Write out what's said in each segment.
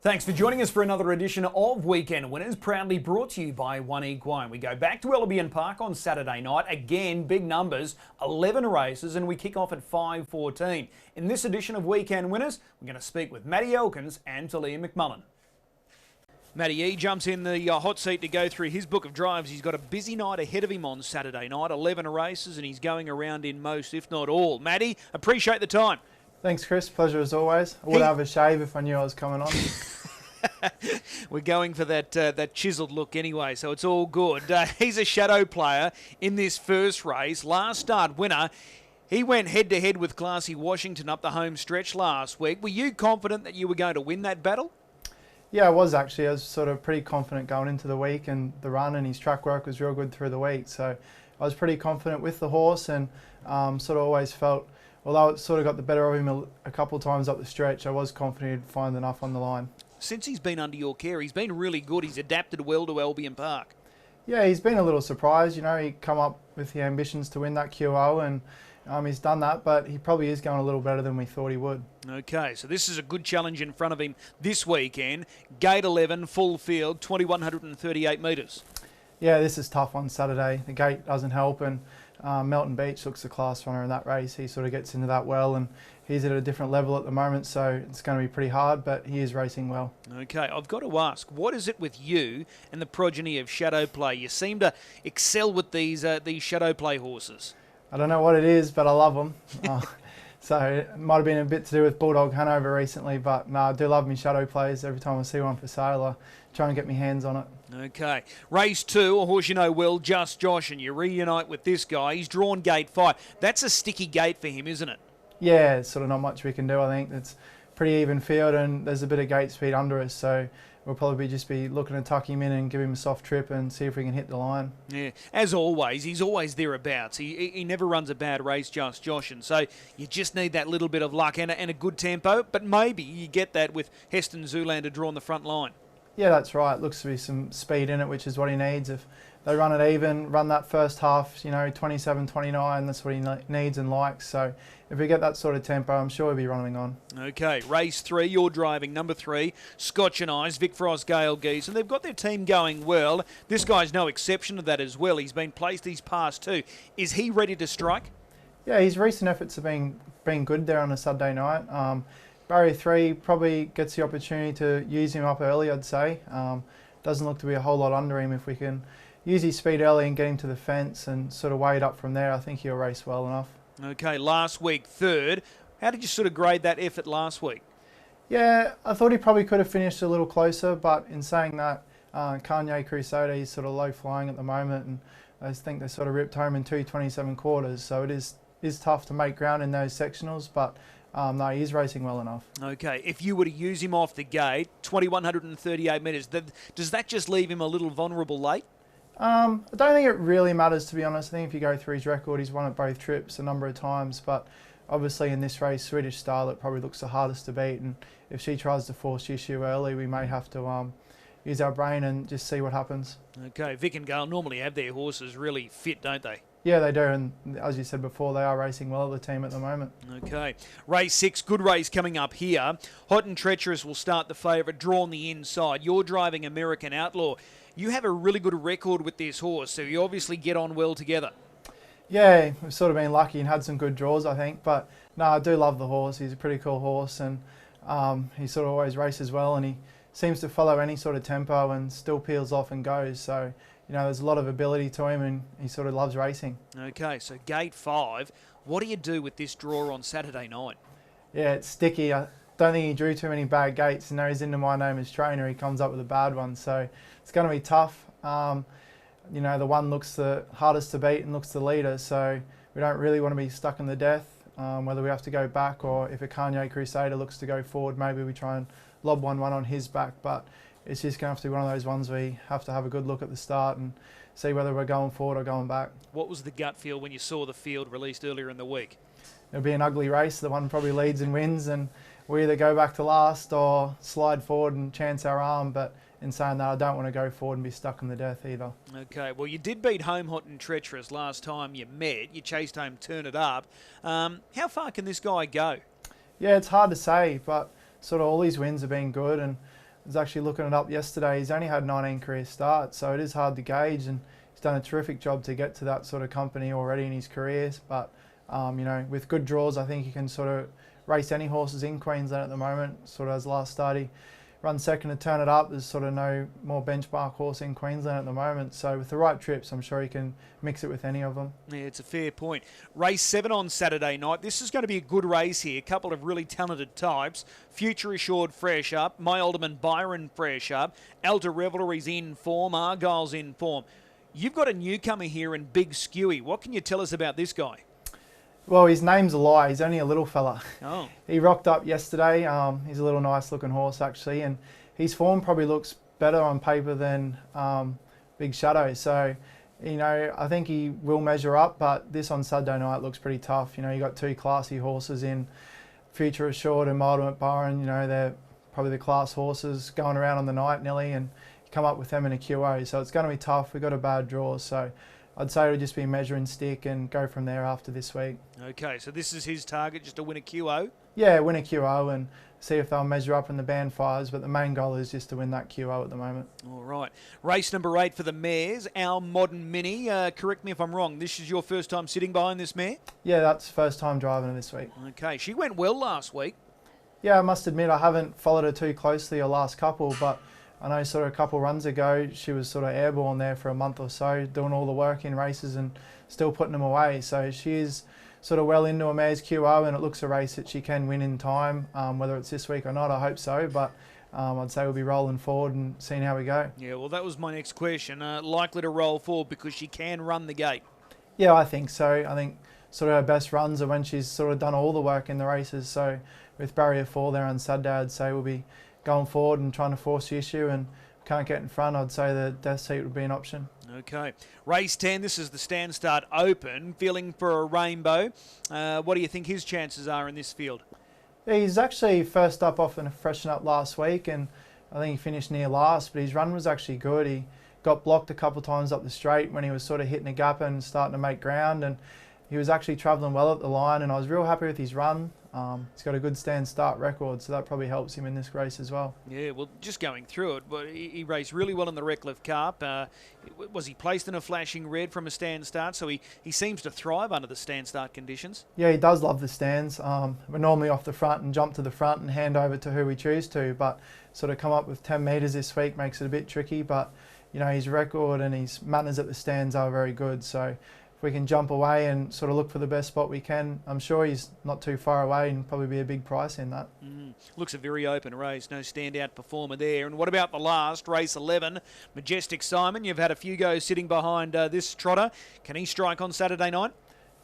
Thanks for joining us for another edition of Weekend Winners, proudly brought to you by One Equine. We go back to Albion Park on Saturday night. Again, big numbers, 11 races, and we kick off at 5:14. In this edition of Weekend Winners, we're going to speak with Matty Elkins and Taleah McMullen. Matty E jumps in the hot seat to go through his book of drives. He's got a busy night ahead of him on Saturday night, 11 races, and he's going around in most, if not all. Matty, appreciate the time. Thanks, Chris. Pleasure as always. I would have a shave if I knew I was coming on. We're going for that chiselled look anyway, so it's all good. He's a shadow player in this first race. Last start winner. He went head-to-head with Classy Washington up the home stretch last week. Were you confident that you were going to win that battle? Yeah, I was actually. I was sort of pretty confident going into the week, and the run and his track work was real good through the week. So I was pretty confident with the horse, and sort of always felt, although it sort of got the better of him a couple of times up the stretch, I was confident he'd find enough on the line. Since he's been under your care, he's been really good. He's adapted well to Albion Park. Yeah, he's been a little surprised. You know, he come up with the ambitions to win that QO, and he's done that, but he probably is going a little better than we thought he would. Okay, so this is a good challenge in front of him this weekend. Gate 11, full field, 2,138 metres. Yeah, this is tough on Saturday. The gate doesn't help, and Melton Beach looks a class runner in that race. He sort of gets into that well, and he's at a different level at the moment, so it's going to be pretty hard, but he is racing well. Okay, I've got to ask, what is it with you and the progeny of shadow play? You seem to excel with these shadow play horses. I don't know what it is, but I love them. So it might have been a bit to do with Bulldog Hanover recently, but no, I do love me shadow plays. Every time I see one for sale, I try and get my hands on it. Okay, race 2, a horse you know well, Just Josh, and you reunite with this guy. He's drawn gate 5. That's a sticky gate for him, isn't it? Yeah, it's sort of not much we can do, I think. It's pretty even field, and there's a bit of gate speed under us, so we'll probably just be looking to tuck him in and give him a soft trip and see if we can hit the line. Yeah, as always, he's always thereabouts. He never runs a bad race, Just Josh, and so you just need that little bit of luck and a good tempo, but maybe you get that with Heston Zoolander drawing the front line. Yeah, that's right. Looks to be some speed in it, which is what he needs. If they run it even, run that first half, 27, 29, that's what he needs and likes. So if we get that sort of tempo, I'm sure he'll be running on. Okay, race 3, you're driving, number 3, Scotch and Eyes, Vic Frost, Gale Geese, and they've got their team going well. This guy's no exception to that as well. He's been placed these past 2. Is he ready to strike? Yeah, his recent efforts have been good there on a Saturday night. Barrier 3 probably gets the opportunity to use him up early, I'd say. Doesn't look to be a whole lot under him. If we can use his speed early and get him to the fence and sort of weigh it up from there, I think he'll race well enough. Okay, last week, 3rd. How did you sort of grade that effort last week? Yeah, I thought he probably could have finished a little closer, but in saying that, Kanye Crusader, he's sort of low flying at the moment, and I think they sort of ripped home in 2:27 quarters, so it is tough to make ground in those sectionals, but no, he's racing well enough. Okay, if you were to use him off the gate, 2,138 metres, does that just leave him a little vulnerable late? I don't think it really matters, to be honest. I think if you go through his record, he's won at both trips a number of times, but obviously in this race, Swedish Starlet probably looks the hardest to beat, and if she tries to force issue early, we may have to use our brain and just see what happens. Okay, Vic and Gale normally have their horses really fit, don't they? Yeah, they do, and as you said before, they are racing well at the team at the moment. Okay, race 6, good race coming up here. Hot and Treacherous will start the favourite, drawn the inside. You're driving American Outlaw. You have a really good record with this horse, so you obviously get on well together. Yeah, we've sort of been lucky and had some good draws, I think, but no, I do love the horse. He's a pretty cool horse, and he sort of always races well, and he seems to follow any sort of tempo and still peels off and goes, so there's a lot of ability to him, and he sort of loves racing. Okay, so gate 5. What do you do with this draw on Saturday night? Yeah, it's sticky. I don't think he drew too many bad gates, and now he's into my name as trainer. He comes up with a bad one, so it's going to be tough. The one looks the hardest to beat and looks the leader, so we don't really want to be stuck in the death, whether we have to go back or if a Kanye Crusader looks to go forward, maybe we try and lob one on his back, but it's just going to have to be one of those ones where you have to have a good look at the start and see whether we're going forward or going back. What was the gut feel when you saw the field released earlier in the week? It'll be an ugly race. The one probably leads and wins, and we either go back to last or slide forward and chance our arm, but in saying that, I don't want to go forward and be stuck in the death either. Okay, well, you did beat Home Hot and Treacherous last time you met. You chased home Turn It Up. How far can this guy go? Yeah, it's hard to say, but sort of all his wins have been good, and was actually looking it up yesterday. He's only had 19 career starts, so it is hard to gauge, and he's done a terrific job to get to that sort of company already in his careers. But you know, with good draws, I think he can sort of race any horses in Queensland at the moment. Sort of as last start, he run second to Turn It Up. There's sort of no more benchmark horse in Queensland at the moment. So with the right trips, I'm sure he can mix it with any of them. Yeah, it's a fair point. Race 7 on Saturday night. This is going to be a good race here. A couple of really talented types. Future Assured fresh up. My Alderman Byron fresh up. Alta Revelry's in form. Argyle's in form. You've got a newcomer here in Big Skewy. What can you tell us about this guy? Well, his name's a lie. He's only a little fella. Oh. He rocked up yesterday. He's a little nice-looking horse, actually, and his form probably looks better on paper than Big Shadow. So, you know, I think he will measure up, but this on Saturday night looks pretty tough. You know, you got two classy horses in Future Assured and Mild Byron. You know, they're probably the class horses going around on the night, Nelly, and you come up with them in a QO. So it's going to be tough. We've got a bad draw, so I'd say it'll just be measure and stick and go from there after this week. Okay, so this is his target, just to win a QO? Yeah, win a QO and see if they'll measure up in the band fires, but the main goal is just to win that QO at the moment. All right. Race number 8 for the mares, Our Modern Mini. Correct me if I'm wrong, this is your first time sitting behind this mare? Yeah, that's first time driving her this week. Okay, she went well last week. Yeah, I must admit I haven't followed her too closely the last couple, but I know sort of a couple runs ago she was sort of airborne there for a month or so, doing all the work in races and still putting them away. So she is sort of well into a mare's QO, and it looks a race that she can win in time. Whether it's this week or not, I hope so, but I'd say we'll be rolling forward and seeing how we go. Yeah, well, that was my next question. Likely to roll forward because she can run the gate. Yeah, I think so. I think sort of her best runs are when she's sort of done all the work in the races. So with barrier 4 there on Saturday, I'd say we'll be going forward and trying to force the issue, and can't get in front, I'd say the death seat would be an option. Okay. Race 10, this is the Stand Start Open. Feeling for a rainbow. What do you think his chances are in this field? Yeah, he's actually first up off and freshen up last week, and I think he finished near last, but his run was actually good. He got blocked a couple of times up the straight when he was sort of hitting a gap and starting to make ground, and he was actually travelling well at the line, and I was real happy with his run. He's got a good stand start record, so that probably helps him in this race as well. Yeah, well, just going through it, but he raced really well in the Redcliffe Cup. Was he placed in a flashing red from a stand start? So he seems to thrive under the stand start conditions. Yeah, he does love the stands. We're normally off the front and jump to the front and hand over to who we choose to, but sort of come up with 10 metres this week makes it a bit tricky. But you know, his record and his manners at the stands are very good. So we can jump away and sort of look for the best spot we can. I'm sure he's not too far away and probably be a big price in that. Looks a very open race, no standout performer there. And what about the last, race 11, Majestic Simon? You've had a few goes sitting behind this trotter. Can he strike on Saturday night?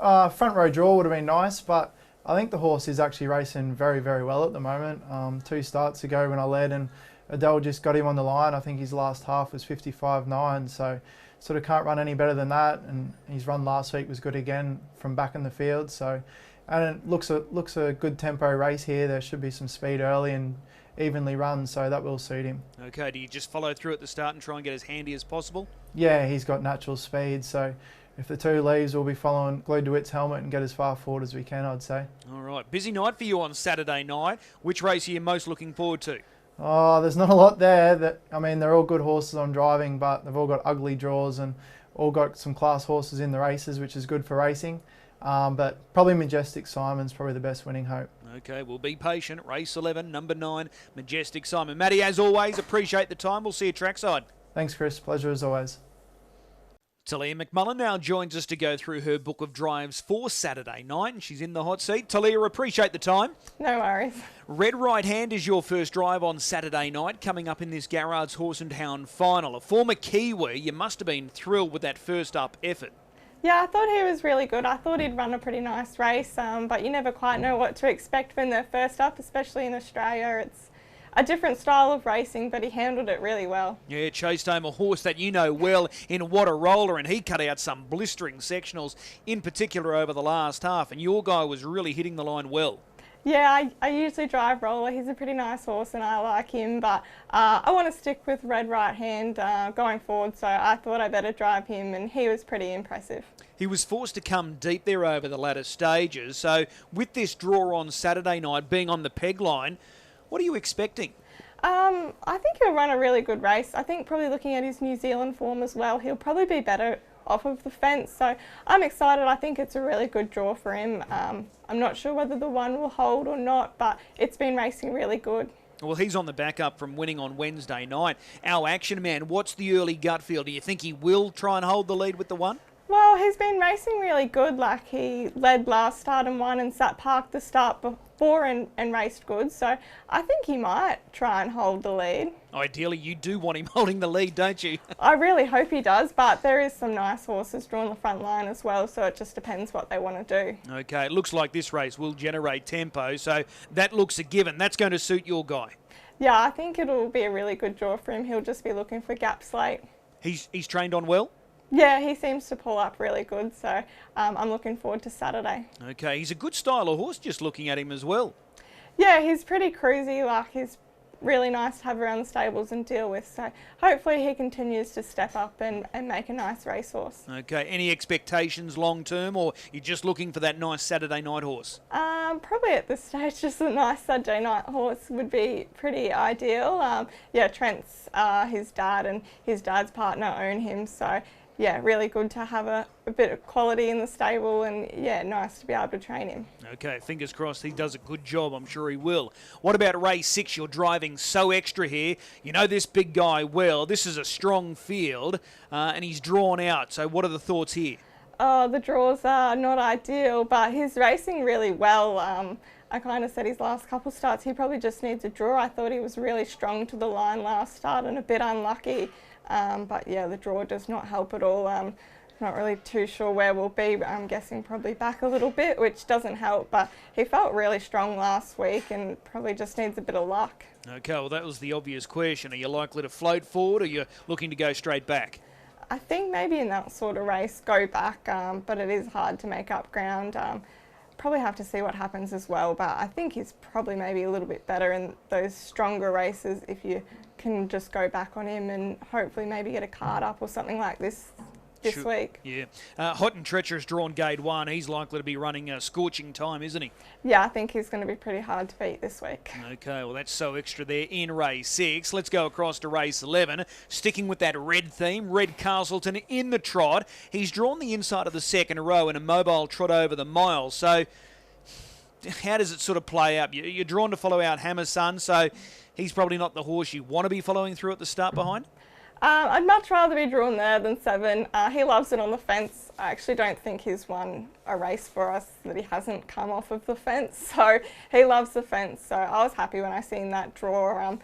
Front row draw would have been nice, but I think the horse is actually racing very, very well at the moment. 2 starts ago when I led and Adele just got him on the line. I think his last half was 55.9, so sort of can't run any better than that, and his run last week was good again from back in the field. So, and it looks a good tempo race here. There should be some speed early and evenly run, so that will suit him. Okay, do you just follow through at the start and try and get as handy as possible? Yeah, he's got natural speed, so if the 2 leaves, we'll be following glued to its helmet and get as far forward as we can, I'd say. All right, busy night for you on Saturday night. Which race are you most looking forward to? Oh, there's not a lot there. I mean, they're all good horses on driving, but they've all got ugly draws and all got some class horses in the races, which is good for racing. But probably Majestic Simon's probably the best winning hope. Okay, we'll be patient. Race 11, number 9, Majestic Simon. Matty, as always, appreciate the time. We'll see you trackside. Thanks, Chris. Pleasure as always. Taleah McMullen now joins us to go through her book of drives for Saturday night, and she's in the hot seat. Taleah, appreciate the time. No worries. Red Right Hand is your first drive on Saturday night, coming up in this Garrard's Horse and Hound final. A former Kiwi, you must have been thrilled with that first up effort. Yeah, I thought he was really good. I thought he'd run a pretty nice race, but you never quite know what to expect when they're first up, especially in Australia. It's a different style of racing, but he handled it really well. Yeah, chased home a horse that you know well in What a Roller, and he cut out some blistering sectionals, in particular over the last half, and your guy was really hitting the line well. Yeah, I usually drive Roller. He's a pretty nice horse and I like him, but I want to stick with Red Right Hand going forward, so I thought I better drive him, and he was pretty impressive. He was forced to come deep there over the latter stages, so with this draw on Saturday night being on the peg line, what are you expecting? I think he'll run a really good race. I think probably looking at his New Zealand form as well, he'll probably be better off of the fence. So I'm excited. I think it's a really good draw for him. I'm not sure whether the one will hold or not, but it's been racing really good. Well, he's on the back up from winning on Wednesday night. Our action man, what's the early gut feel? Do you think he will try and hold the lead with the one? Well, he's been racing really good. Like, he led last start and won, and sat parked the start before and raced good. So I think he might try and hold the lead. Ideally, you do want him holding the lead, don't you? I really hope he does, but there is some nice horses drawn the front line as well, so it just depends what they want to do. Okay, it looks like this race will generate tempo, so that looks a given. That's going to suit your guy. Yeah, I think it'll be a really good draw for him. He'll just be looking for gaps late. He's trained on well? Yeah, he seems to pull up really good, so I'm looking forward to Saturday. Okay, he's a good style of horse just looking at him as well. Yeah, he's pretty cruisy, like he's really nice to have around the stables and deal with, so hopefully he continues to step up and make a nice racehorse. Okay, any expectations long term, or you're just looking for that nice Saturday night horse? Probably at this stage just a nice Saturday night horse would be pretty ideal. Yeah, Trent's his dad and his dad's partner own him, so yeah, really good to have a bit of quality in the stable, and yeah, nice to be able to train him. Okay, fingers crossed he does a good job. I'm sure he will. What about race 6? You're driving so extra here. You know this big guy well. This is a strong field, and he's drawn out. So what are the thoughts here? Oh, the draws are not ideal, but he's racing really well. I kind of said his last couple starts, he probably just needs a draw. I thought he was really strong to the line last start and a bit unlucky. But yeah, the draw does not help at all. Not really too sure where we'll be, but I'm guessing probably back a little bit, which doesn't help. But he felt really strong last week and probably just needs a bit of luck. Okay, well, that was the obvious question. Are you likely to float forward, or are you looking to go straight back? I think maybe in that sort of race, go back, but it is hard to make up ground. Probably have to see what happens as well, but I think he's probably maybe a little bit better in those stronger races if you can just go back on him and hopefully maybe get a card up or something like this week. Yeah. Hot and Treacherous drawn Gate 1. He's likely to be running a scorching time, isn't he? Yeah, I think he's going to be pretty hard to beat this week. Okay, well, that's so extra there in race 6. Let's go across to race 11. Sticking with that red theme, Red Castleton in the trot. He's drawn the inside of the second row in a mobile trot over the mile. So how does it sort of play out? You're drawn to follow out Hammer Sun, so he's probably not the horse you want to be following through at the start behind? I'd much rather be drawn there than 7. He loves it on the fence. I actually don't think he's won a race for us that he hasn't come off of the fence. So he loves the fence. So I was happy when I seen that draw.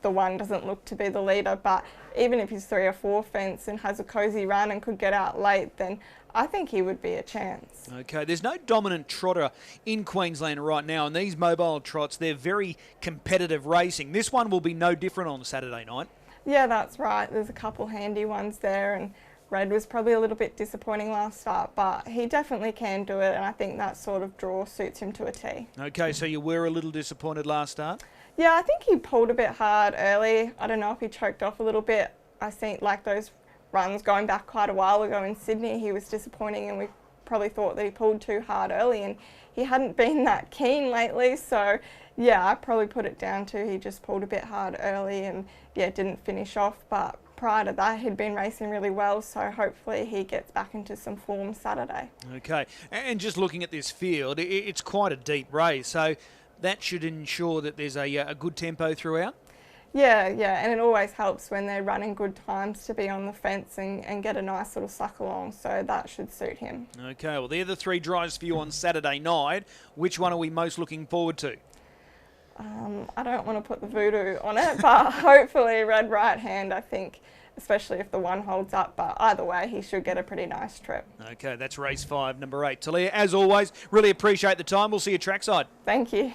The 1 doesn't look to be the leader, but even if he's 3 or 4 fence and has a cosy run and could get out late, then I think he would be a chance. Okay, there's no dominant trotter in Queensland right now, and these mobile trots, they're very competitive racing. This one will be no different on Saturday night. Yeah, that's right. There's a couple handy ones there, and Red was probably a little bit disappointing last start, but he definitely can do it, and I think that sort of draw suits him to a T. Okay, so you were a little disappointed last start? Yeah, I think he pulled a bit hard early. I don't know if he choked off a little bit. I think like those runs going back quite a while ago in Sydney, he was disappointing, and we probably thought that he pulled too hard early, and he hadn't been that keen lately. So yeah, I probably put it down to he just pulled a bit hard early and yeah, didn't finish off. But prior to that, he'd been racing really well, so hopefully he gets back into some form Saturday. Okay, and just looking at this field, it's quite a deep race, so that should ensure that there's a good tempo throughout? Yeah, and it always helps when they're running good times to be on the fence and get a nice little suck along, so that should suit him. Okay, well, they're the 3 drives for you on Saturday night. Which one are we most looking forward to? I don't want to put the voodoo on it, but hopefully Red Right Hand, I think, especially if the 1 holds up, but either way, he should get a pretty nice trip. Okay, that's race 5, number 8. Taleah, as always, really appreciate the time. We'll see you trackside. Thank you.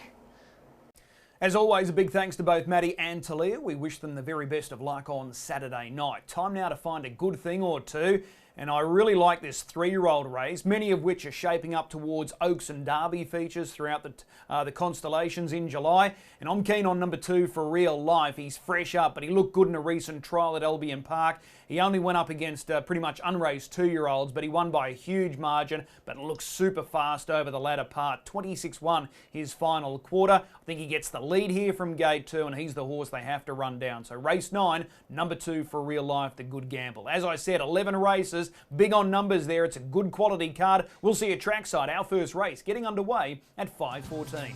As always, a big thanks to both Maddie and Taleah. We wish them the very best of luck on Saturday night. Time now to find a good thing or two. And I really like this 3-year-old race, many of which are shaping up towards Oaks and Derby features throughout the Constellations in July. And I'm keen on number 2 for Real Life. He's fresh up, but he looked good in a recent trial at Albion Park. He only went up against pretty much unraced 2-year-olds, but he won by a huge margin, but looks super fast over the latter part. 26-1 his final quarter. I think he gets the lead here from gate 2, and he's the horse they have to run down. So race 9, number 2 for Real Life, the good gamble. As I said, 11 races, big on numbers there. It's a good quality card. We'll see you trackside, our first race, getting underway at 5:14.